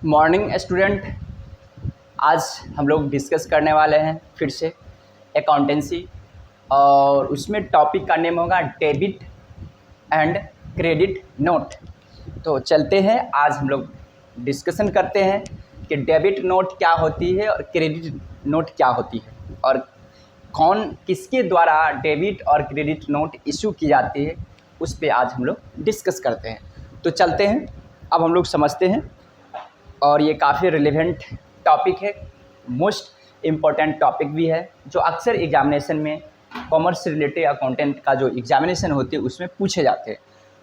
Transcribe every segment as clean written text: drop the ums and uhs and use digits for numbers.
Morning student. आज हम लोग डिस्कस करने वाले हैं फिर से अकाउंटेंसी, और उसमें टॉपिक का नेम होगा डेबिट एंड क्रेडिट नोट। तो चलते हैं, आज हम लोग डिस्कशन करते हैं कि डेबिट नोट क्या होती है और क्रेडिट नोट क्या होती है, और कौन किसके द्वारा डेबिट और क्रेडिट नोट इशू की जाती है, उस पे आज हम लोग डिस्कस करते हैं। तो चलते हैं, अब हम लोग समझते हैं, और ये काफ़ी रिलेवेंट टॉपिक है, मोस्ट इम्पॉर्टेंट टॉपिक भी है, जो अक्सर एग्जामिनेशन में कॉमर्स से रिलेटेड अकाउंटेंट का जो एग्जामिनेशन होती है उसमें पूछे जाते हैं।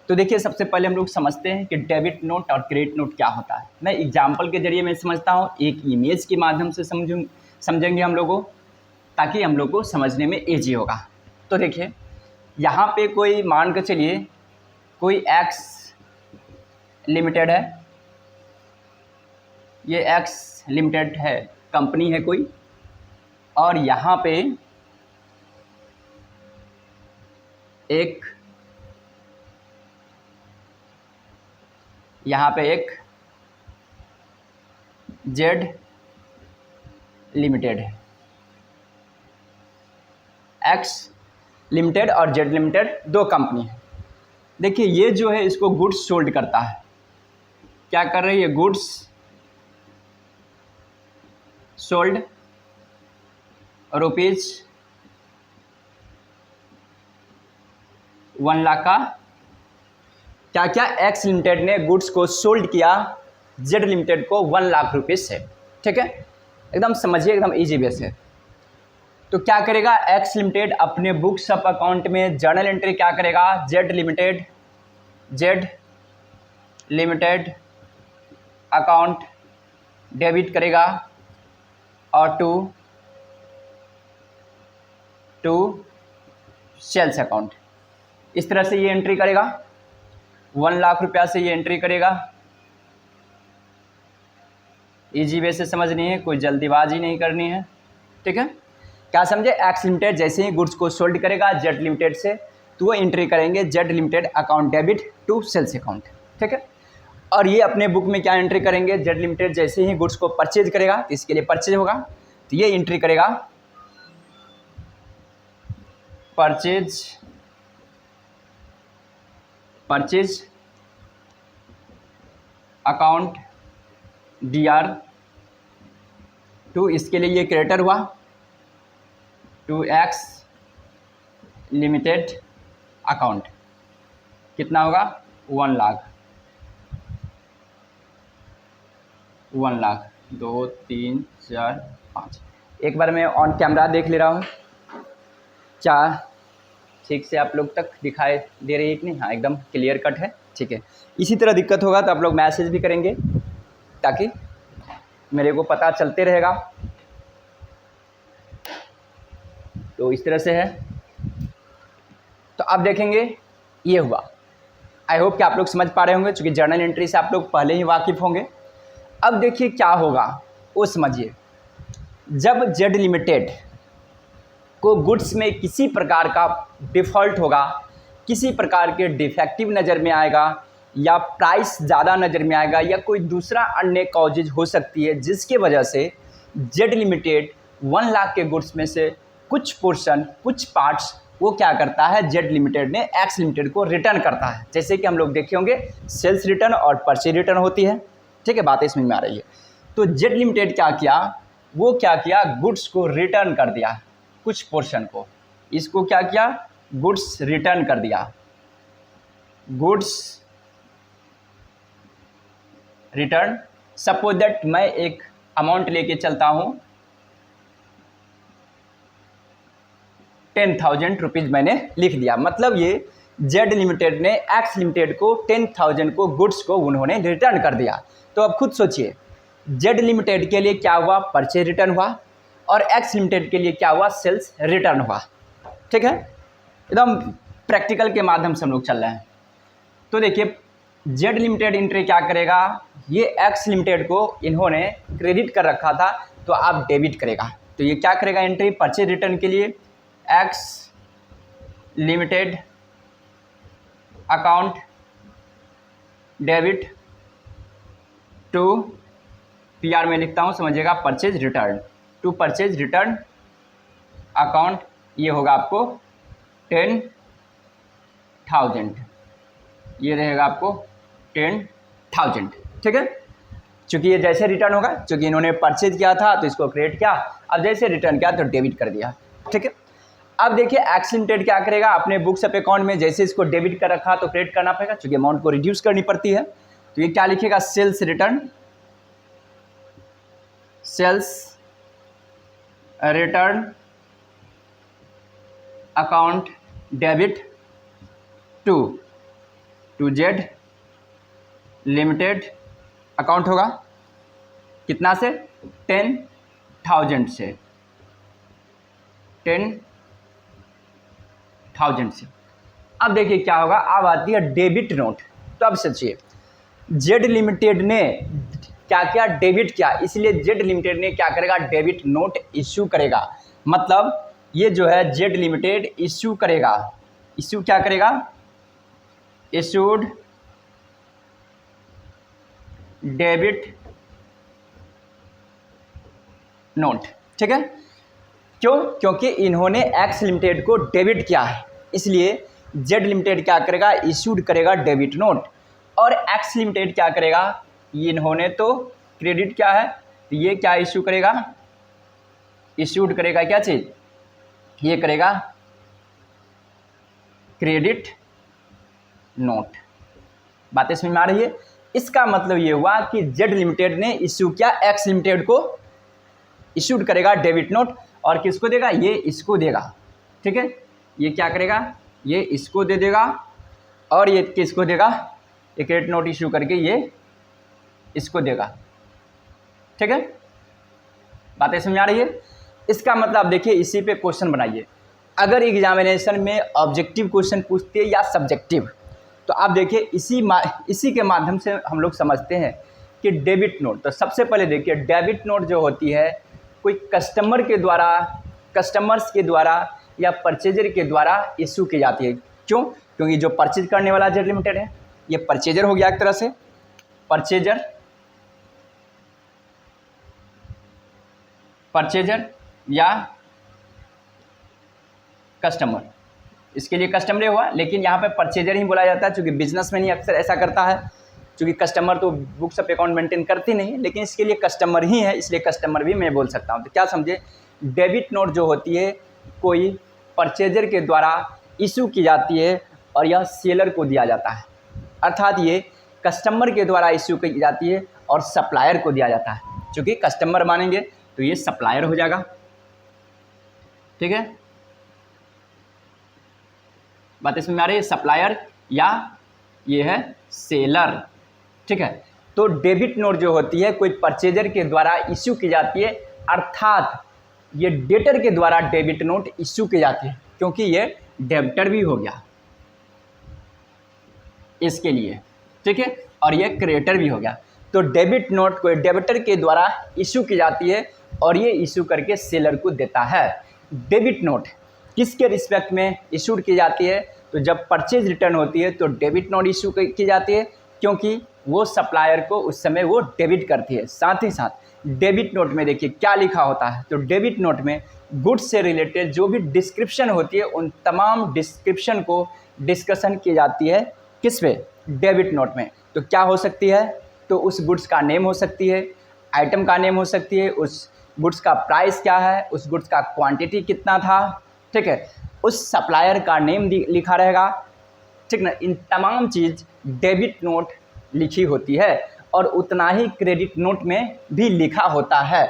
तो देखिए, सबसे पहले हम लोग समझते हैं कि डेबिट नोट और क्रेडिट नोट क्या होता है। मैं एग्जाम्पल के जरिए मैं समझता हूँ, एक इमेज के माध्यम से समझेंगे हम लोगों, ताकि हम लोग को समझने में ईजी होगा। तो देखिए, यहाँ पे कोई मान कर चलिए कोई एक्स लिमिटेड है, ये एक्स लिमिटेड है, कंपनी है कोई, और यहाँ पे एक जेड लिमिटेड है। एक्स लिमिटेड और जेड लिमिटेड दो कंपनी है। देखिए, ये जो है इसको गुड्स सोल्ड करता है। क्या कर रही है? गुड्स सोल्ड रुपीज 1 लाख का। क्या क्या एक्स लिमिटेड ने गुड्स को सोल्ड किया जेड लिमिटेड को 1 लाख रुपीज से। ठीक है, एकदम समझिए, एकदम इजी वे से। तो क्या करेगा एक्स लिमिटेड अपने बुक्स ऑफ अकाउंट में जर्नल एंट्री क्या करेगा? जेड लिमिटेड अकाउंट डेबिट करेगा, और टू सेल्स अकाउंट, इस तरह से ये एंट्री करेगा। 1 लाख रुपया से ये एंट्री करेगा। इजी वे से समझनी है, कोई जल्दीबाजी नहीं करनी है। ठीक है, क्या समझे? एक्स लिमिटेड जैसे ही गुड्स को सोल्ड करेगा जेड लिमिटेड से, तो वो एंट्री करेंगे z limited account debit to sales account. ठीक है, और ये अपने बुक में क्या एंट्री करेंगे? जेड लिमिटेड जैसे ही गुड्स को परचेज करेगा, तो इसके लिए परचेज होगा, तो ये एंट्री करेगा परचेज अकाउंट DR टू, इसके लिए ये क्रेडिटर हुआ टू एक्स लिमिटेड अकाउंट। कितना होगा? 1 लाख। 1 लाख 2 3 4 5। एक बार मैं ऑन कैमरा देख ले रहा हूँ, क्या ठीक से आप लोग तक दिखाई दे रही है कि नहीं? हाँ, एकदम क्लियर कट है। ठीक है, इसी तरह दिक्कत होगा तो आप लोग मैसेज भी करेंगे, ताकि मेरे को पता चलते रहेगा। तो इस तरह से है। तो अब देखेंगे, ये हुआ। आई होप कि आप लोग समझ पा रहे होंगे, क्योंकि जर्नल एंट्री से आप लोग पहले ही वाकिफ़ होंगे। अब देखिए क्या होगा वो समझिए। जब जेड लिमिटेड को गुड्स में किसी प्रकार का डिफ़ॉल्ट होगा, किसी प्रकार के डिफेक्टिव नज़र में आएगा, या प्राइस ज़्यादा नज़र में आएगा, या कोई दूसरा अन्य कॉजेज हो सकती है जिसके वजह से जेड लिमिटेड 1 लाख के गुड्स में से कुछ पोर्शन, कुछ पार्ट्स वो क्या करता है? जेड लिमिटेड ने एक्स लिमिटेड को रिटर्न करता है। जैसे कि हम लोग देखे होंगे सेल्स रिटर्न और परचेज रिटर्न होती है। ठीक है, बातें इसमें आ रही है। तो जेड लिमिटेड क्या किया? वो क्या किया? गुड्स को रिटर्न कर दिया, कुछ पोर्शन को। इसको क्या किया? गुड्स रिटर्न कर दिया। Goods return. सपोज दैट मैं एक अमाउंट लेके चलता हूँ, 10,000 रुपीज़ मैंने लिख दिया। मतलब ये जेड लिमिटेड ने एक्स लिमिटेड को 10,000 को गुड्स को उन्होंने रिटर्न कर दिया। तो अब खुद सोचिए, जेड लिमिटेड के लिए क्या हुआ? परचेज रिटर्न हुआ, और एक्स लिमिटेड के लिए क्या हुआ? सेल्स रिटर्न हुआ। ठीक है, एकदम प्रैक्टिकल के माध्यम से हम लोग चल रहे हैं। तो देखिए, जेड लिमिटेड एंट्री क्या करेगा? ये एक्स लिमिटेड को इन्होंने क्रेडिट कर रखा था, तो आप डेबिट करेगा। तो ये क्या करेगा? एंट्री परचेज रिटर्न के लिए x limited account debit to PR में लिखता हूँ, समझिएगा, purchase return, to purchase return account, ये होगा आपको 10,000, ये रहेगा आपको 10,000, ठीक है। चूँकि ये जैसे रिटर्न होगा, चूँकि इन्होंने परचेज किया था तो इसको क्रेडिट किया, अब जैसे रिटर्न किया तो डेबिट कर दिया, ठीक है। अब देखिए एक्स लिमिटेड क्या करेगा, अपने बुक्स ऑफ अकाउंट में जैसे इसको डेबिट कर रखा तो क्रेडिट करना पड़ेगा, चूँकि अमाउंट को रिड्यूस करनी पड़ती है। तो ये क्या लिखेगा, sales return, sales return account debit to z limited account होगा कितना से, 10,000 से, 10,000 से। अब देखिए क्या होगा, अब आती है डेबिट नोट। तो अब सोचिए जेड लिमिटेड ने क्या क्या डेबिट किया, इसलिए जेड लिमिटेड ने क्या करेगा, डेबिट नोट इश्यू करेगा। मतलब ये जो है जेड लिमिटेड इश्यू करेगा, इश्यू क्या करेगा, इशूड डेबिट नोट, ठीक है। क्यों, क्योंकि इन्होंने एक्स लिमिटेड को डेबिट किया है, इसलिए जेड लिमिटेड क्या करेगा, इशूड करेगा डेबिट नोट। और एक्स लिमिटेड क्या करेगा, इन्होंने तो क्रेडिट क्या है, तो ये क्या इशू करेगा, इशूड करेगा क्या चीज़, ये करेगा क्रेडिट नोट। बातें समझ में आ रही है। इसका मतलब ये हुआ कि जेड लिमिटेड ने इश्यू किया, एक्स लिमिटेड को इशूड करेगा डेबिट नोट, और किसको देगा, ये इसको देगा, ठीक है। ये क्या करेगा, ये इसको दे देगा, और ये किसको देगा, ये क्रेडिट नोट इशू करके ये इसको देगा, ठीक है। बातें समझ आ रही है। इसका मतलब देखिए, इसी पे क्वेश्चन बनाइए। अगर एग्जामिनेशन में ऑब्जेक्टिव क्वेश्चन पूछते हैं या सब्जेक्टिव, तो आप देखिए इसी के माध्यम से हम लोग समझते हैं कि डेबिट नोट। तो सबसे पहले देखिए, डेबिट नोट जो होती है कोई कस्टमर्स के द्वारा या परचेजर के द्वारा इशू की जाती है। क्यों, क्योंकि जो परचेज करने वाला जेड लिमिटेड है, ये परचेजर हो गया एक तरह से, परचेजर या कस्टमर, इसके लिए कस्टमर हुआ, लेकिन यहाँ पे परचेजर ही बोला जाता है, क्योंकि बिजनेसमैन ही अक्सर ऐसा करता है। क्योंकि कस्टमर तो बुक्स ऑफ अकाउंट मेंटेन करती नहीं, लेकिन इसके लिए कस्टमर ही है, इसलिए कस्टमर भी मैं बोल सकता हूँ। तो क्या समझे, डेबिट नोट जो होती है कोई परचेजर के द्वारा इशू की जाती है और यह सेलर को दिया जाता है, अर्थात ये कस्टमर के द्वारा इशू की जाती है और सप्लायर को दिया जाता है। चूँकि कस्टमर मानेंगे तो ये सप्लायर हो जाएगा, ठीक है। बातें समझ में आ रही है, सप्लायर या ये है सेलर, ठीक है। तो डेबिट नोट जो होती है कोई परचेजर के द्वारा इश्यू की जाती है, अर्थात ये डेटर के द्वारा डेबिट नोट इश्यू की जाती है, क्योंकि ये डेबिटर भी हो गया इसके लिए, ठीक है, और ये क्रेडिटर भी हो गया। तो डेबिट नोट कोई डेबिटर के द्वारा इश्यू की जाती है और ये इशू करके सेलर को देता है। डेबिट नोट किसके रिस्पेक्ट में इशूड की जाती है, तो जब परचेज रिटर्न होती है तो डेबिट नोट इशू की जाती है, क्योंकि वो सप्लायर को उस समय वो डेबिट करती है। साथ ही साथ डेबिट नोट में देखिए क्या लिखा होता है, तो डेबिट नोट में गुड्स से रिलेटेड जो भी डिस्क्रिप्शन होती है उन तमाम डिस्क्रिप्शन को डिस्कशन की जाती है, किस पे, डेबिट नोट में। तो क्या हो सकती है, तो उस गुड्स का नेम हो सकती है, आइटम का नेम हो सकती है, उस गुड्स का प्राइस क्या है, उस गुड्स का क्वांटिटी कितना था, ठीक है, उस सप्लायर का नेम लिखा रहेगा, ठीक ना। इन तमाम चीज़ डेबिट नोट लिखी होती है और उतना ही क्रेडिट नोट में भी लिखा होता है।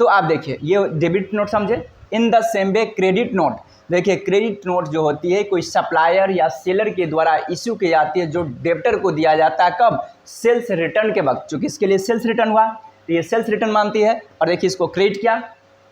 तो आप देखिए ये डेबिट नोट समझे। In the same way credit note, देखिए क्रेडिट नोट जो होती है कोई सप्लायर या सेलर के द्वारा इशू की जाती है, जो डेबिटर को दिया जाता है, कब, सेल्स रिटर्न के वक्त। चूँकि इसके लिए सेल्स रिटर्न हुआ तो ये सेल्स रिटर्न मानती है, और देखिए इसको क्रेडिट किया,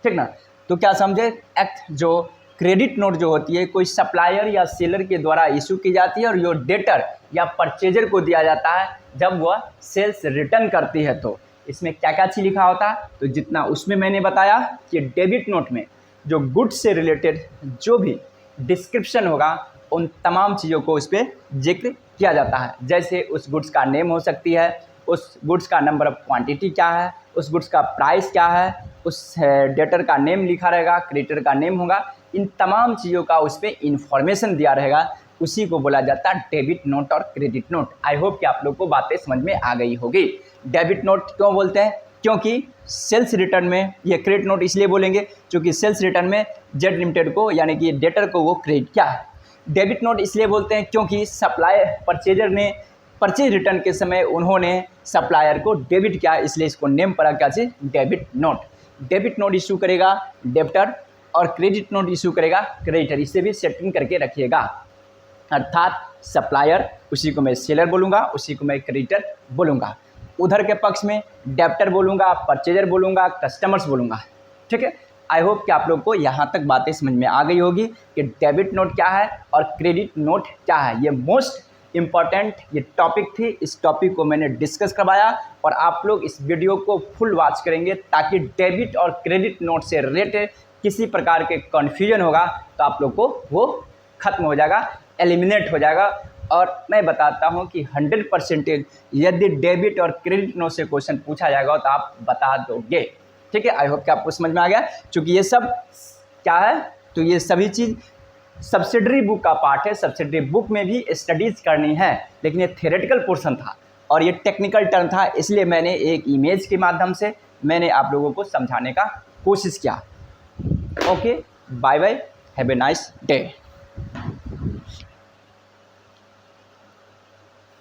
ठीक ना। तो क्या समझे, एक्ट जो क्रेडिट नोट जो होती है कोई सप्लायर या सेलर के द्वारा इशू की जाती है और यो डेटर या परचेजर को दिया जाता है जब वह सेल्स रिटर्न करती है। तो इसमें क्या क्या चीज़ लिखा होता है, तो जितना उसमें मैंने बताया कि डेबिट नोट में जो गुड्स से रिलेटेड जो भी डिस्क्रिप्शन होगा उन तमाम चीज़ों को इस पर जिक्र किया जाता है। जैसे उस गुड्स का नेम हो सकती है, उस गुड्स का नंबर ऑफ क्वांटिटी क्या है, उस गुड्स का प्राइस क्या है, उस डेटर का नेम लिखा रहेगा, क्रेडिटर का नेम होगा, इन तमाम चीज़ों का उस पर इंफॉर्मेशन दिया रहेगा, उसी को बोला जाता है डेबिट नोट और क्रेडिट नोट। आई होप कि आप लोग को बातें समझ में आ गई होगी। डेबिट नोट क्यों बोलते हैं? क्योंकि सेल्स रिटर्न में, ये क्रेडिट नोट इसलिए बोलेंगे क्योंकि सेल्स रिटर्न में जेड लिमिटेड को यानी कि डेटर को वो क्रेडिट किया है। डेबिट नोट इसलिए बोलते हैं क्योंकि सप्लायर परचेजर ने परचेज रिटर्न के समय उन्होंने सप्लायर को डेबिट किया, इसलिए इसको नेम पड़ा क्या चीज़? Debit note. Debit note issue करेगा डेबिटर और क्रेडिट नोट इशू करेगा क्रेडिटर। इसे भी सेटिंग करके रखिएगा। अर्थात सप्लायर, उसी को मैं सेलर बोलूँगा, उसी को मैं क्रेडिटर बोलूँगा। उधर के पक्ष में डेबिटर बोलूँगा, परचेजर बोलूँगा, कस्टमर्स बोलूँगा। ठीक है। आई होप कि आप लोग को यहाँ तक बातें समझ में आ गई होगी कि डेबिट नोट क्या है और क्रेडिट नोट क्या है। ये मोस्ट इम्पॉर्टेंट ये टॉपिक थी। इस टॉपिक को मैंने डिस्कस करवाया और आप लोग इस वीडियो को फुल वॉच करेंगे ताकि डेबिट और क्रेडिट नोट से रिलेटेड किसी प्रकार के कन्फ्यूजन होगा तो आप लोग को वो खत्म हो जाएगा, एलिमिनेट हो जाएगा। और मैं बताता हूं कि 100% यदि डेबिट और क्रेडिट नोट से क्वेश्चन पूछा जाएगा तो आप बता दोगे। ठीक है। आई होप कि आपको समझ में आ गया। क्योंकि ये सब क्या है, तो ये सभी चीज़ सब्सिडरी बुक का पार्ट है। सब्सिडरी बुक में भी स्टडीज़ करनी है, लेकिन ये थियोरेटिकल पोर्शन था और ये टेक्निकल टर्म था, इसलिए मैंने एक इमेज के माध्यम से मैंने आप लोगों को समझाने का कोशिश किया। Okay, bye bye, have a nice day.